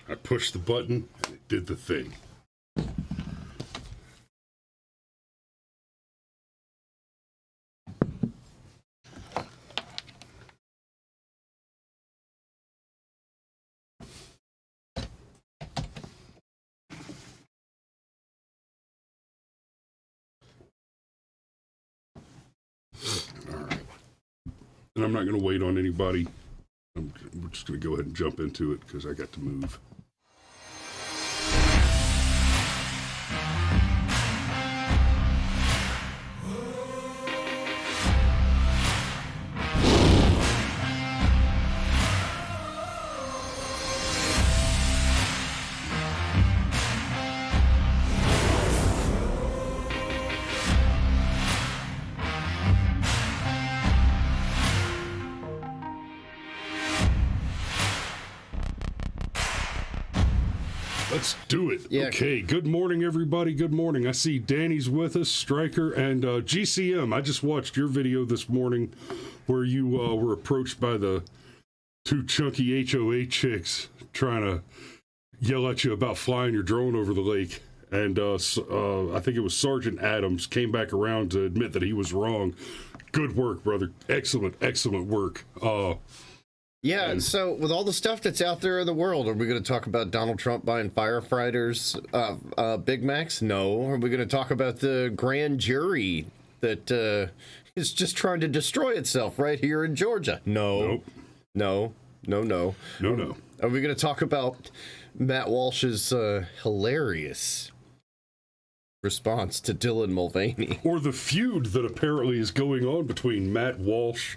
I pushed the button, and it did the thing. All right. And I'm not going to wait on anybody. We're just going to go ahead and jump into it because I got to move. Let's do it. Yeah. Okay, good morning, everybody. Good morning. I see Danny's with us, Stryker, and GCM. I just watched your video this morning where you were approached by the two chunky HOA chicks trying to yell at you about flying your drone over the lake. And I think it was Sergeant Adams came back around to admit that he was wrong. Good work, brother. Excellent, excellent work. Yeah, and so with all the stuff that's out there in the world, are we going to talk about Donald Trump buying firefighters Big Macs? No. Are we going to talk about the grand jury that is just trying to destroy itself right here in Georgia? No. Nope. No. Are we going to talk about Matt Walsh's hilarious response to Dylan Mulvaney? Or the feud that apparently is going on between Matt Walsh,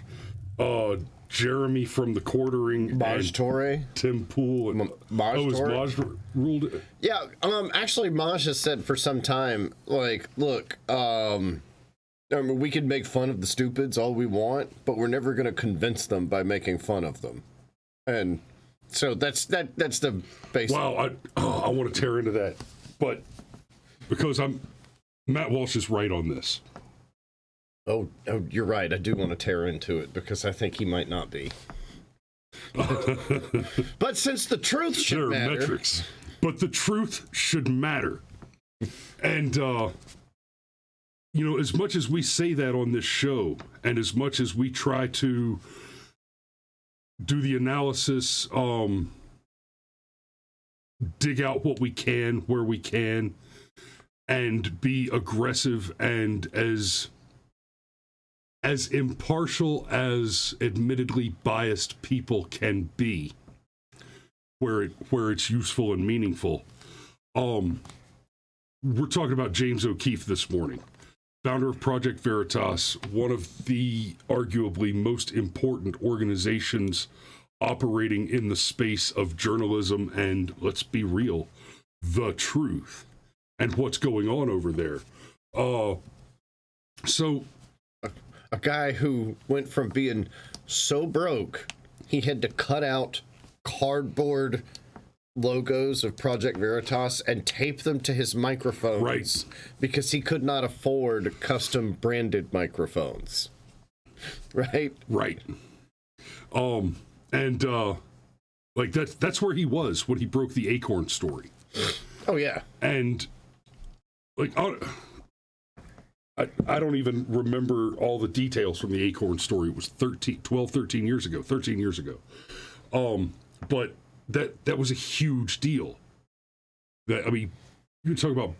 Jeremy from the Quartering, Maj Toure, Tim Pool, and Maj Toure. Maj ruled it? Yeah, actually, Maj has said for some time, like, look, I mean, we can make fun of the stupids all we want, but we're never going to convince them by making fun of them, and so that's the basic. Wow, I want to tear into that, but because Matt Walsh is right on this. Oh, you're right. I do want to tear into it because I think he might not be. But since the truth should matter. Metrics. But the truth should matter. And, as much as we say that on this show, and as much as we try to do the analysis, dig out what we can, where we can, and be aggressive and as impartial as admittedly biased people can be, where it's useful and meaningful. We're talking about James O'Keefe this morning, founder of Project Veritas, one of the arguably most important organizations operating in the space of journalism and, let's be real, the truth and what's going on over there. So a guy who went from being so broke, he had to cut out cardboard logos of Project Veritas and tape them to his microphones. Right. Because he could not afford custom branded microphones. Right? Right. Like that's where he was when he broke the Acorn story. Oh, yeah. And like, I don't even remember all the details from the Acorn story. It was 13 years ago. But that was a huge deal. You can talk about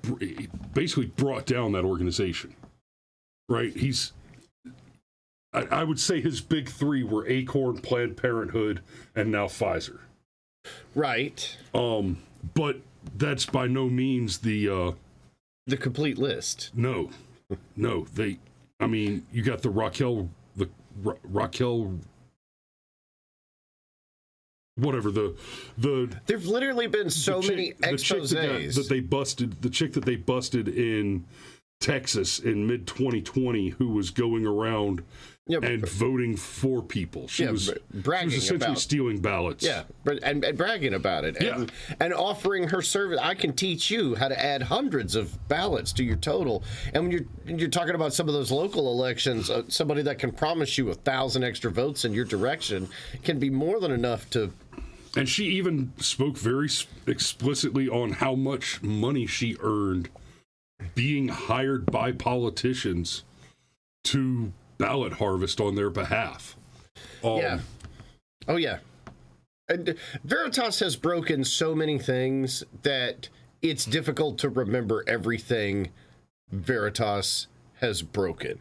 basically brought down that organization, right? I would say his big three were Acorn, Planned Parenthood, and now Pfizer. Right. But that's by no means the complete list. No, you got the Raquel, whatever, there've literally been so many exposés the chick that they busted in Texas in mid 2020 who was going around and voting for people. She was essentially stealing ballots. Yeah, and bragging about it. And offering her service. I can teach you how to add hundreds of ballots to your total. And when you're talking about some of those local elections, somebody that can promise you 1,000 extra votes in your direction can be more than enough to And she even spoke very explicitly on how much money she earned being hired by politicians to ballot harvest on their behalf. Yeah. Oh, yeah. And Veritas has broken so many things that it's difficult to remember everything Veritas has broken.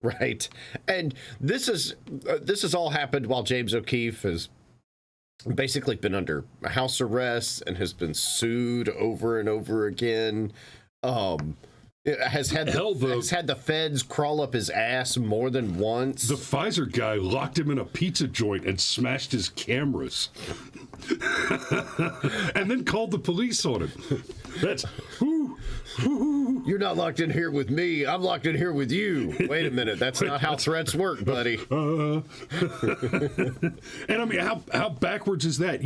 Right. And this has all happened while James O'Keefe has basically been under house arrest and has been sued over and over again. Has had the feds crawl up his ass more than once. The Pfizer guy locked him in a pizza joint and smashed his cameras. And then called the police on him. That's You're not locked in here with me. I'm locked in here with you. Wait a minute. That's not how threats work, buddy. And I mean, how backwards is that?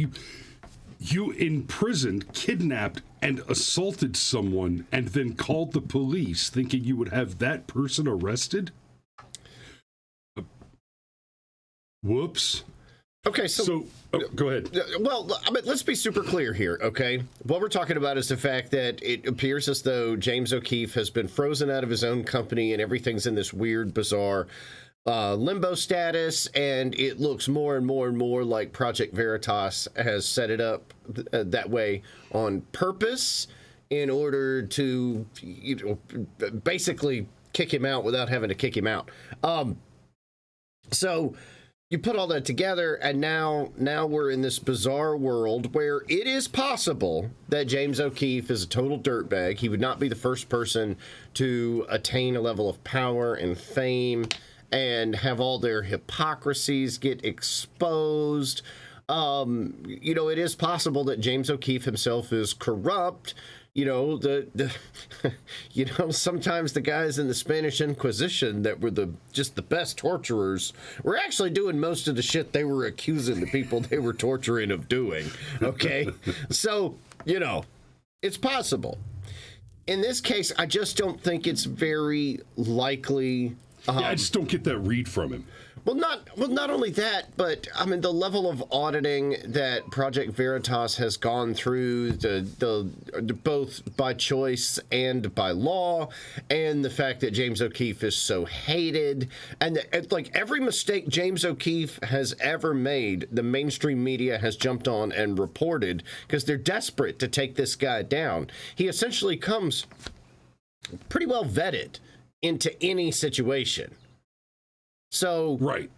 You imprisoned, kidnapped, and assaulted someone and then called the police thinking you would have that person arrested? Whoops. Okay, so go ahead. Well, I mean, let's be super clear here, okay? What we're talking about is the fact that it appears as though James O'Keefe has been frozen out of his own company and everything's in this weird, bizarre limbo status, and it looks more and more and more like Project Veritas has set it up that way on purpose in order to, basically kick him out without having to kick him out. So you put all that together, and now we're in this bizarre world where it is possible that James O'Keefe is a total dirtbag. He would not be the first person to attain a level of power and fame and have all their hypocrisies get exposed. It is possible that James O'Keefe himself is corrupt. Sometimes the guys in the Spanish Inquisition that were just the best torturers were actually doing most of the shit they were accusing the people they were torturing of doing. Okay? So, it's possible. In this case, I just don't think it's very likely. I just don't get that read from him. Well, not only that, but I mean the level of auditing that Project Veritas has gone through, the both by choice and by law, and the fact that James O'Keefe is so hated, and like every mistake James O'Keefe has ever made, the mainstream media has jumped on and reported because they're desperate to take this guy down. He essentially comes pretty well vetted into any situation. So right,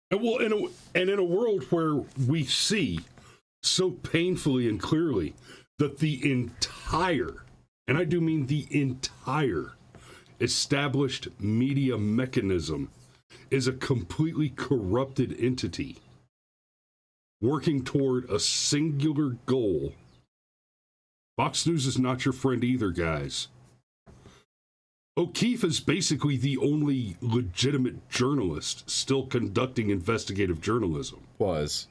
and well, in a world where we see so painfully and clearly that the entire, and I do mean the entire, established media mechanism is a completely corrupted entity working toward a singular goal. Fox News is not your friend either, guys. O'Keefe is basically the only legitimate journalist still conducting investigative journalism. Was.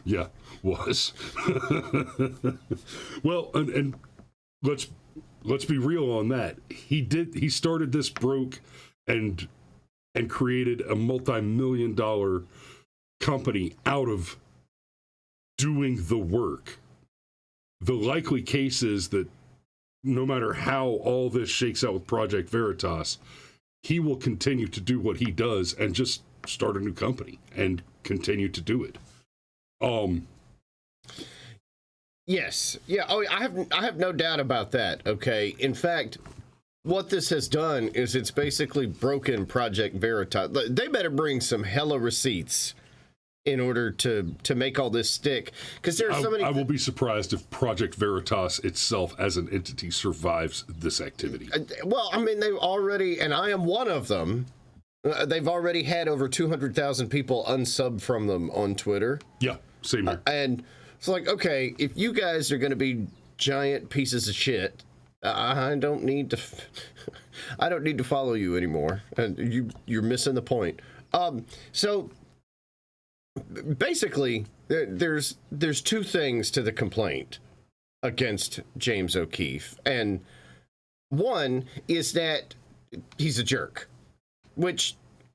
Yeah, was. Well, and let's be real on that. He started this broke and created a multi-million-dollar company out of doing the work. The likely case is that no matter how all this shakes out with Project Veritas, he will continue to do what he does and just start a new company and continue to do it. Yes. Yeah. Oh, I have no doubt about that. Okay. In fact, what this has done is it's basically broken Project Veritas. They better bring some hella receipts in order to make all this stick, because there's so many. I will be surprised if Project Veritas itself as an entity survives this activity. Well, I mean, they've already, and I am one of them. They've already had over 200,000 people unsub from them on Twitter. Yeah, same here. And it's like, okay, if you guys are going to be giant pieces of shit, I don't need to follow you anymore. And you're missing the point. So basically, there's two things to the complaint against James O'Keefe, and one is that he's a jerk, which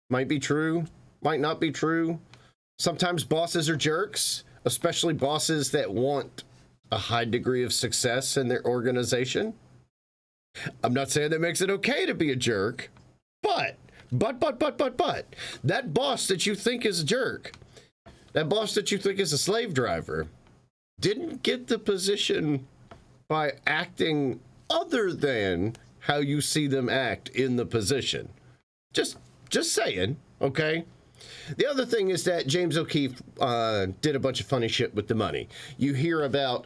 might be true, might not be true. Sometimes bosses are jerks. especially bosses that want a high degree of success in their organization. I'm not saying that makes it okay to be a jerk, but that boss that you think is a jerk, that boss that you think is a slave driver, didn't get the position by acting other than how you see them act in the position. Just saying, okay? The other thing is that James O'Keefe did a bunch of funny shit with the money. You hear about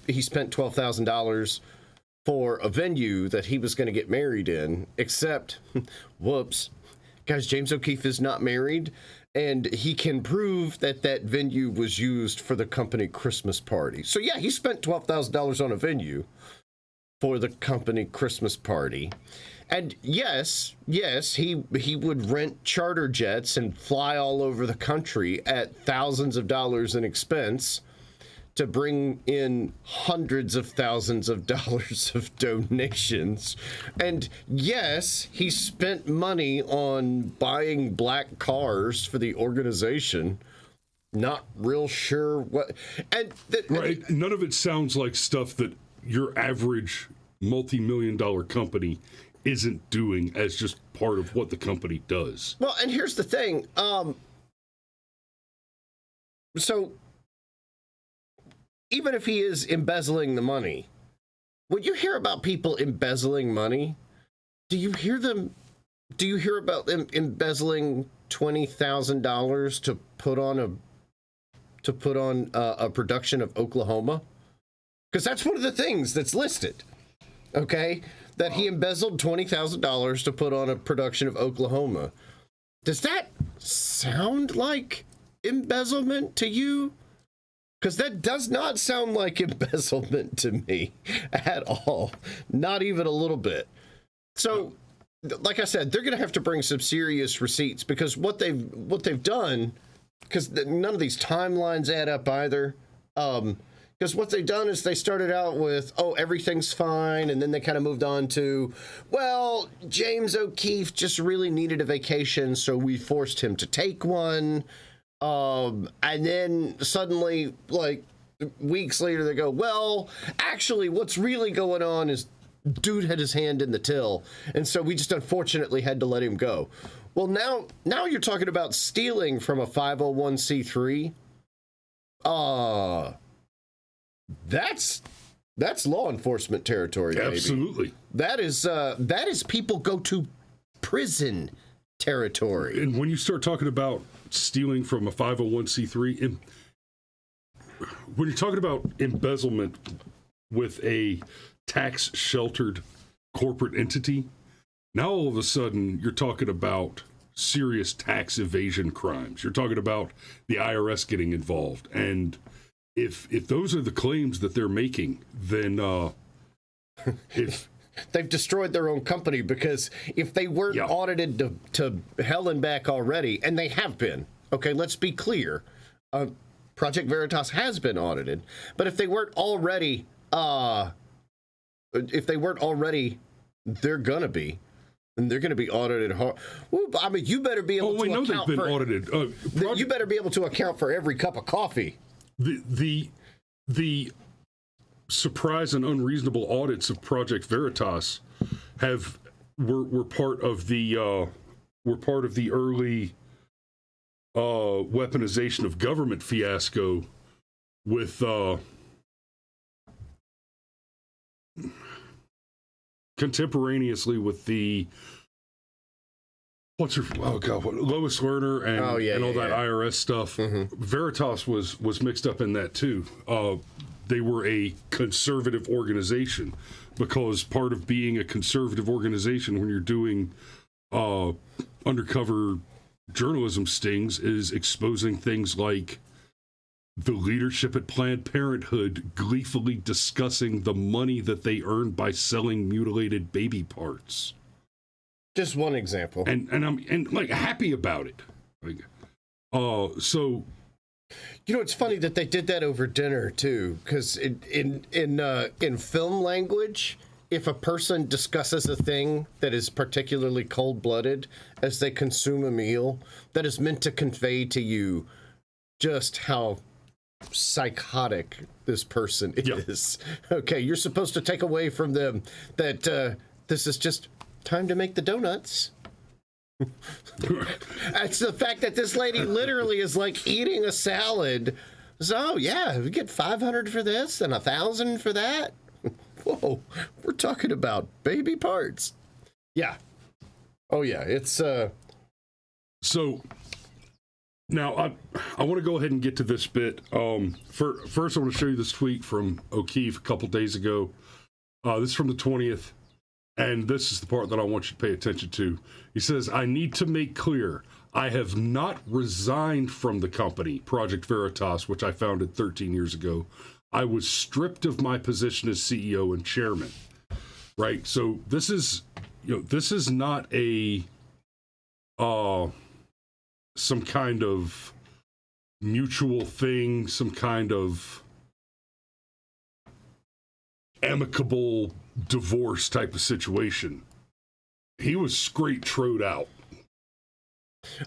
he spent $12,000 for a venue that he was going to get married in, except, whoops, guys, James O'Keefe is not married, and he can prove that that venue was used for the company Christmas party. So yeah, he spent $12,000 on a venue for the company Christmas party. And yes, he would rent charter jets and fly all over the country at thousands of dollars in expense to bring in hundreds of thousands of dollars of donations. And yes, he spent money on buying black cars for the organization. Not real sure what. Right. None of it sounds like stuff that your average multi-million-dollar company isn't doing as just part of what the company does. Well, and here's the thing. So even if he is embezzling the money, when you hear about people embezzling money, do you hear about them embezzling $20,000 to put on a production of Oklahoma? Because that's one of the things that's listed. Okay? That he embezzled $20,000 to put on a production of Oklahoma. Does that sound like embezzlement to you? Because that does not sound like embezzlement to me at all. Not even a little bit. So, like I said, they're going to have to bring some serious receipts, because what they've done, because none of these timelines add up either. Because what they've done is they started out with, oh, everything's fine, and then they kind of moved on to, well, James O'Keefe just really needed a vacation, so we forced him to take one. And then suddenly, like, weeks later, they go, well, actually, what's really going on is dude had his hand in the till, and so we just unfortunately had to let him go. Well, now you're talking about stealing from a 501c3. That's law enforcement territory, baby. Absolutely. That is people go to prison territory. And when you start talking about stealing from a 501c3, when you're talking about embezzlement with a tax-sheltered corporate entity, now all of a sudden you're talking about serious tax evasion crimes. You're talking about the IRS getting involved. And if those are the claims that they're making, then if they've destroyed their own company, because if they weren't audited to hell and back already, and they have been, okay, let's be clear, Project Veritas has been audited, but if they weren't already, they're gonna be. And they're going to be audited hard. Well, I mean, you better be able to account for... Oh, we know they've been audited. You better be able to account for every cup of coffee. The surprise and unreasonable audits of Project Veritas were part of the early weaponization of government fiasco with contemporaneously with the Lois Lerner and all that IRS stuff. Mm-hmm. Veritas was mixed up in that too. They were a conservative organization, because part of being a conservative organization when you're doing undercover journalism stings is exposing things like the leadership at Planned Parenthood gleefully discussing the money that they earned by selling mutilated baby parts. Just one example. And I'm like happy about it. So you know, it's funny that they did that over dinner too, because in film language, if a person discusses a thing that is particularly cold-blooded as they consume a meal that is meant to convey to you just how psychotic this person is. Okay, you're supposed to take away from them that this is just time to make the donuts. It's the fact that this lady literally is like eating a salad. So yeah, we get 500 for this and 1,000 for that. Whoa, we're talking about baby parts. Yeah. Oh yeah, it's So now I want to go ahead and get to this bit. First I want to show you this tweet from OKeefe a couple days ago. This is from the 20th. And this is the part that I want you to pay attention to. He says, I need to make clear, I have not resigned from the company, Project Veritas, which I founded 13 years ago. I was stripped of my position as CEO and chairman. Right? So this is not a, some kind of mutual thing, some kind of amicable divorce type of situation. He was straight trode out.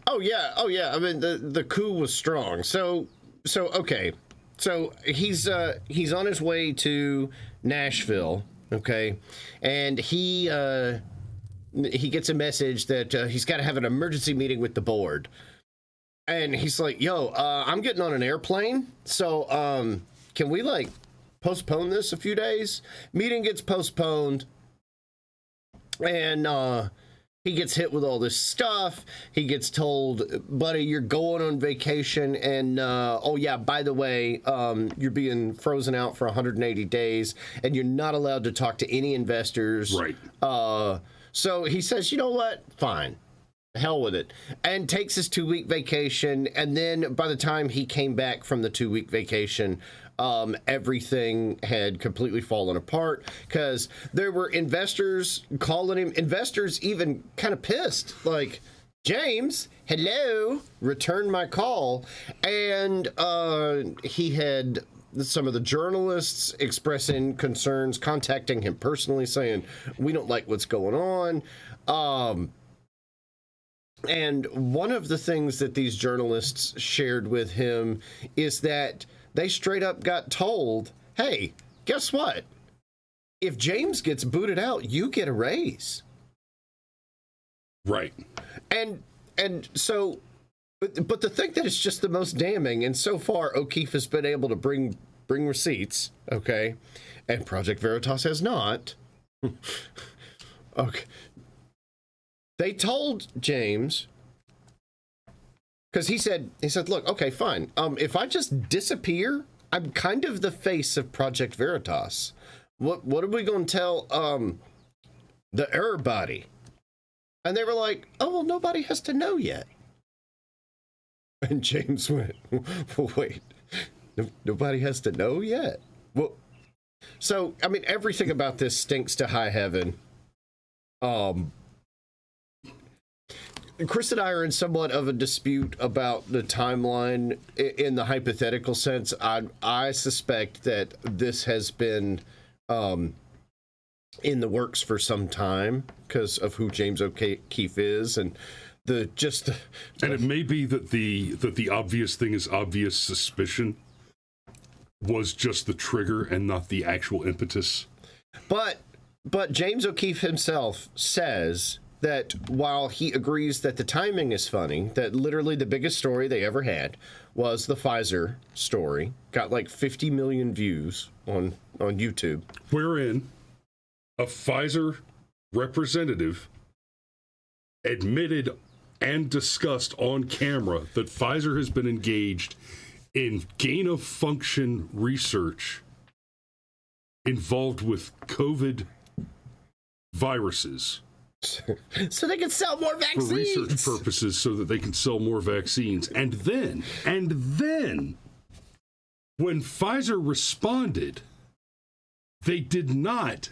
Oh yeah. I mean the coup was strong. So okay. So he's on his way to Nashville, okay? And he gets a message that he's got to have an emergency meeting with the board. And he's like, "Yo, I'm getting on an airplane. So can we like postpone this a few days?" Meeting gets postponed, and he gets hit with all this stuff. He gets told, "Buddy, you're going on vacation, and oh yeah, by the way, you're being frozen out for 180 days, and you're not allowed to talk to any investors." Right. So he says, "You know what? Fine. Hell with it," and takes his 2-week vacation. And then by the time he came back from the 2-week vacation, everything had completely fallen apart because there were investors calling him, investors even kind of pissed, like, "James, hello, return my call." And he had some of the journalists expressing concerns, contacting him personally, saying, "We don't like what's going on." And one of the things that these journalists shared with him is that they straight up got told, "Hey, guess what? If James gets booted out, you get a raise." Right. And so, but the thing that is just the most damning, and so far OKeefe has been able to bring receipts, okay, and Project Veritas has not. Okay. They told James, because he said, "Look, okay, fine. If I just disappear, I'm kind of the face of Project Veritas. What are we going to tell the everybody?" And they were like, "Oh, well, nobody has to know yet." And James went, "Well, wait, nobody has to know yet?" Well, so I mean, everything about this stinks to high heaven. Chris and I are in somewhat of a dispute about the timeline in the hypothetical sense. I suspect that this has been in the works for some time because of who James OKeefe is, and and it may be that the obvious thing is obvious suspicion was just the trigger and not the actual impetus. But James OKeefe himself says that while he agrees that the timing is funny, that literally the biggest story they ever had was the Pfizer story. Got like 50 million views on YouTube. Wherein a Pfizer representative admitted and discussed on camera that Pfizer has been engaged in gain-of-function research involved with COVID viruses. So they can sell more vaccines. For research purposes, so that they can sell more vaccines. And then, when Pfizer responded, they did not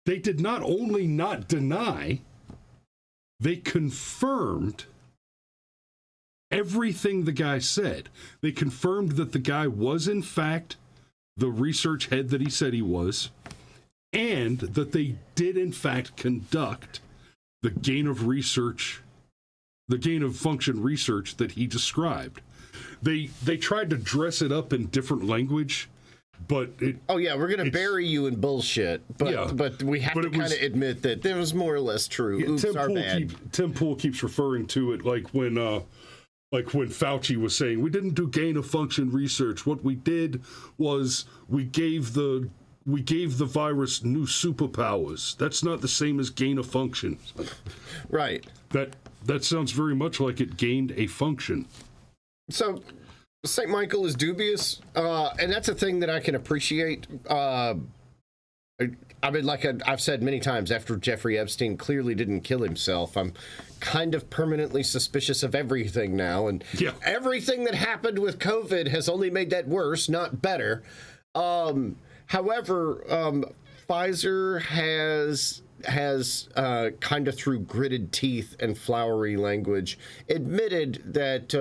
only not deny, they confirmed everything the guy said. They confirmed that the guy was, in fact, the research head that he said he was. and that they did in fact conduct the gain of function research that he described. They tried to dress it up in different language, but we're gonna bury you in bullshit, but we have to kind of admit that it was more or less true. Yeah, Oops, our bad. Tim Pool keeps referring to it like when Fauci was saying, we didn't do gain of function research. What we did was we gave the virus new superpowers. That's not the same as gain of function. Right. That sounds very much like it gained a function. So St. Michael is dubious, and that's a thing that I can appreciate. I mean, like I've said many times, after Jeffrey Epstein clearly didn't kill himself, I'm kind of permanently suspicious of everything now, and everything that happened with COVID has only made that worse, not better. However, Pfizer has kind of through gritted teeth and flowery language admitted that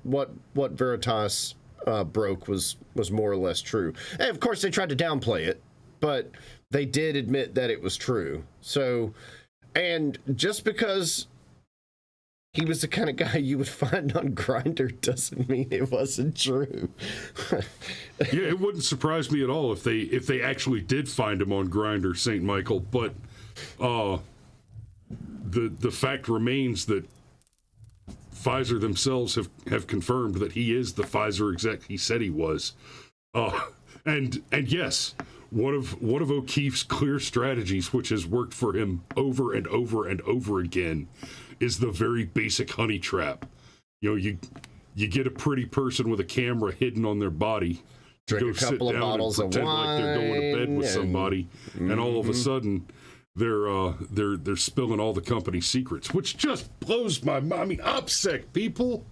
what Veritas broke was more or less true. And of course, they tried to downplay it, but they did admit that it was true. So, and just because he was the kind of guy you would find on Grindr doesn't mean it wasn't true. Yeah, it wouldn't surprise me at all if they actually did find him on Grindr, St. Michael, but the fact remains that Pfizer themselves have confirmed that he is the Pfizer exec he said he was. And yes, one of OKeefe's clear strategies, which has worked for him over and over and over again, is the very basic honey trap. You know, you get a pretty person with a camera hidden on their body, drink a couple of bottles of wine, like they're going to bed with somebody, and all of a sudden they're spilling all the company's secrets, which just blows my mind. I mean, OPSEC people.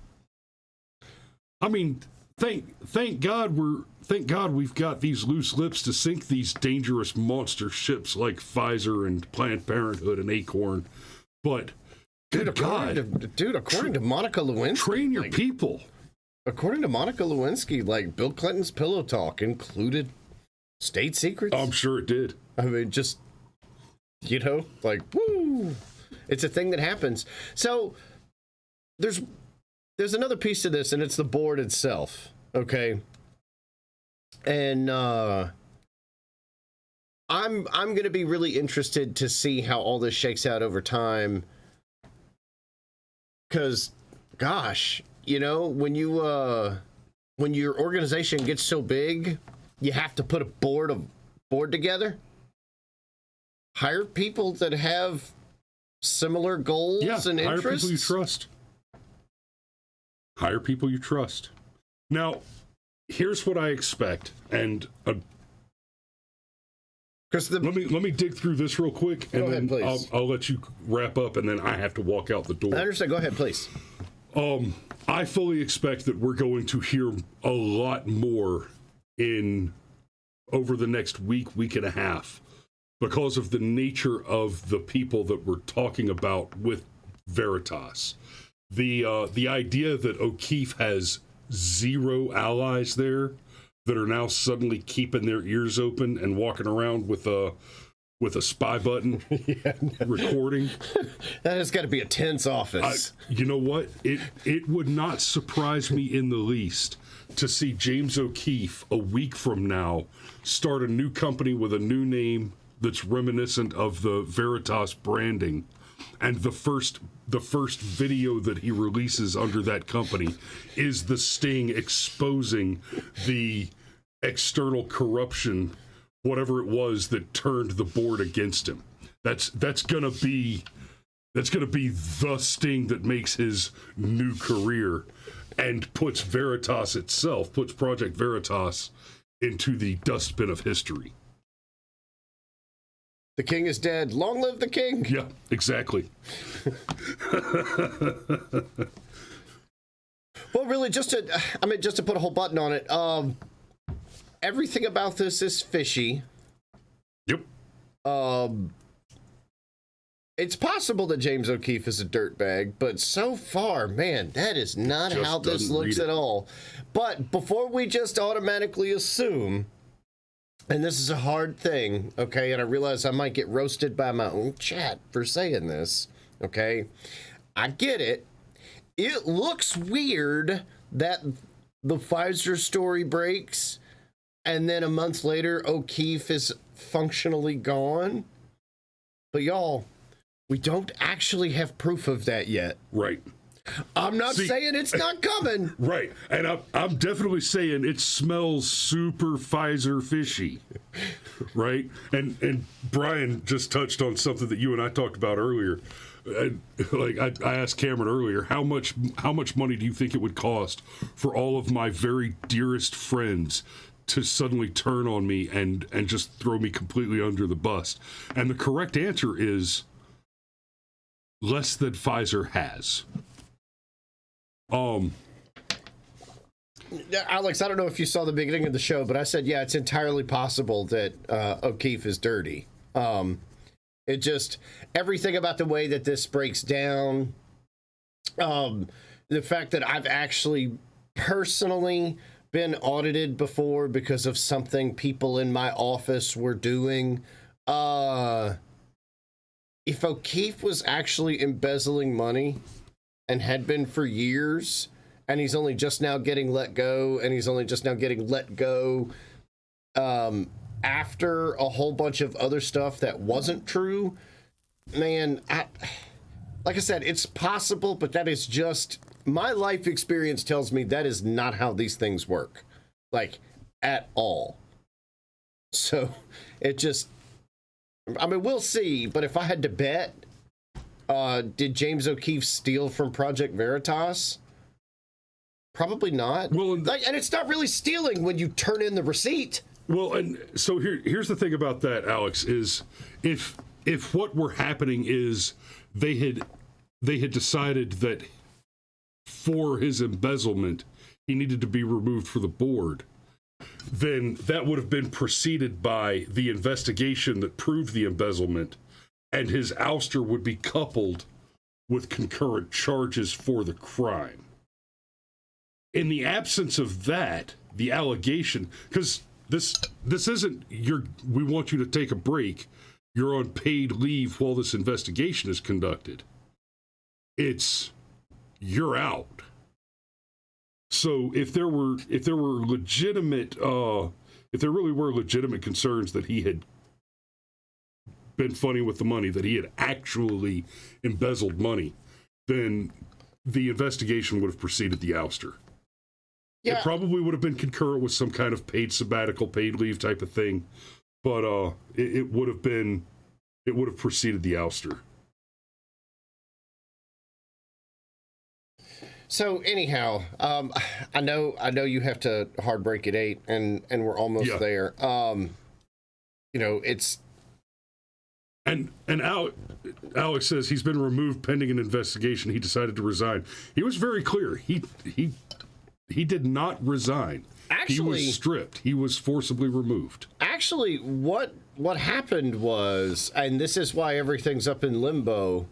I mean, thank God we've got these loose lips to sink these dangerous monster ships like Pfizer and Planned Parenthood and Acorn, but according to Monica Lewinsky, train your people. According to Monica Lewinsky, like Bill Clinton's pillow talk included state secrets. I'm sure it did. I mean, just, you know, like, woo! It's a thing that happens. So there's another piece to this, and it's the board itself. Okay, and I'm going to be really interested to see how all this shakes out over time. Because, gosh, you know, when your organization gets so big, you have to put a board together. Hire people that have similar goals and interests. Hire people you trust. Hire people you trust. Now, here's what I expect, and let me dig through this real quick, and then I'll let you wrap up, and then I have to walk out the door. I understand. Go ahead, please. I fully expect that we're going to hear a lot more over the next week and a half, because of the nature of the people that we're talking about with Veritas. The idea that OKeefe has zero allies there that are now suddenly keeping their ears open and walking around with a spy button recording. That has got to be a tense office. You know what? It would not surprise me in the least to see James O'Keefe a week from now start a new company with a new name that's reminiscent of the Veritas branding, and the first video that he releases under that company is the Sting exposing the external corruption, whatever it was that turned the board against him. That's gonna be the Sting that makes his new career and puts Project Veritas into the dustbin of history. The king is dead. Long live the king. Yeah, exactly. Well, really, just to put a whole button on it, everything about this is fishy. Yep. It's possible that James O'Keefe is a dirtbag, but so far, man, that is not how this looks at all. But before we just automatically assume and this is a hard thing, okay, and I realize I might get roasted by my own chat for saying this, okay? I get it. It looks weird that the Pfizer story breaks, and then a month later, OKeefe is functionally gone. But y'all, we don't actually have proof of that yet. Right. I'm not saying it's not coming. Right. And I'm definitely saying it smells super Pfizer fishy. Right. And Brian just touched on something that you and I talked about earlier. I asked Cameron earlier, how much money do you think it would cost for all of my very dearest friends to suddenly turn on me and just throw me completely under the bus? And the correct answer is less than Pfizer has. Alex, I don't know if you saw the beginning of the show, but I said, yeah, it's entirely possible that OKeefe is dirty. It just, everything about the way that this breaks down, the fact that I've actually personally been audited before because of something people in my office were doing. If OKeefe was actually embezzling money and had been for years, and he's only just now getting let go, and he's only just now getting let go after a whole bunch of other stuff that wasn't true, man, like I said, it's possible, but that is just, my life experience tells me that is not how these things work, like, at all. So, it just, I mean, we'll see, but if I had to bet, did James OKeefe steal from Project Veritas? Probably not. Well, and it's not really stealing when you turn in the receipt. Well, and so here's the thing about that, Alex, is if what were happening is they had decided that for his embezzlement he needed to be removed from the board, then that would have been preceded by the investigation that proved the embezzlement, and his ouster would be coupled with concurrent charges for the crime. In the absence of that, the allegation, because this isn't we want you to take a break, you're on paid leave while this investigation is conducted. It's you're out. So if there really were legitimate concerns that he had been funny with the money, that he had actually embezzled money, then the investigation would have preceded the ouster. Yeah. It probably would have been concurrent with some kind of paid sabbatical, paid leave type of thing, but it would have preceded the ouster. So anyhow, I know you have to hard break at 8, and we're almost there. It's and Alex says he's been removed pending an investigation. He decided to resign. He was very clear. He did not resign. Actually, he was stripped. He was forcibly removed. Actually, what happened was, and this is why everything's up in limbo,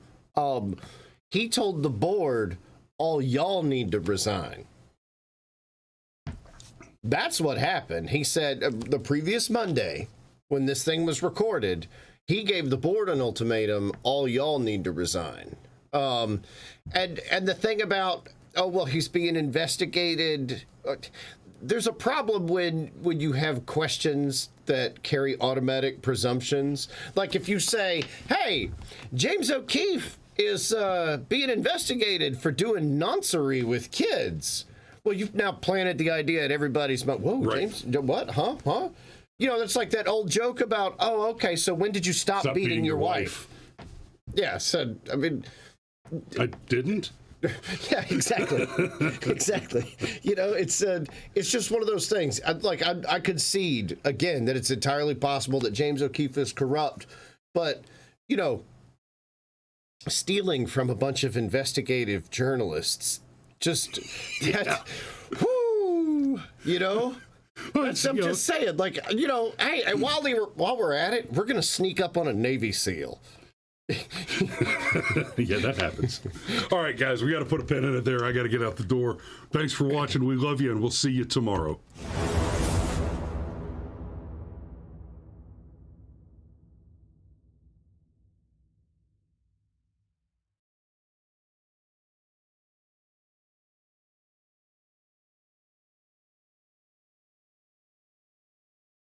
he told the board, all y'all need to resign. That's what happened. He said the previous Monday, when this thing was recorded, he gave the board an ultimatum, all y'all need to resign. And the thing about, oh, well, he's being investigated. There's a problem when you have questions that carry automatic presumptions. Like if you say, hey, James OKeefe is being investigated for doing noncery with kids. Well, you've now planted the idea in everybody's mind. Whoa, right. James, what? Huh? That's like that old joke about, oh, okay, so when did you stop beating your wife? Yeah, so, I mean... I didn't? Yeah, exactly. Exactly. It's just one of those things. I concede again that it's entirely possible that James OKeefe is corrupt, but stealing from a bunch of investigative journalists, just that, whoo, That's, I'm just saying, hey, while we're at it, we're gonna sneak up on a Navy SEAL. Yeah, that happens. All right, guys, we got to put a pin in it there. I got to get out the door. Thanks for watching. We love you, and we'll see you tomorrow.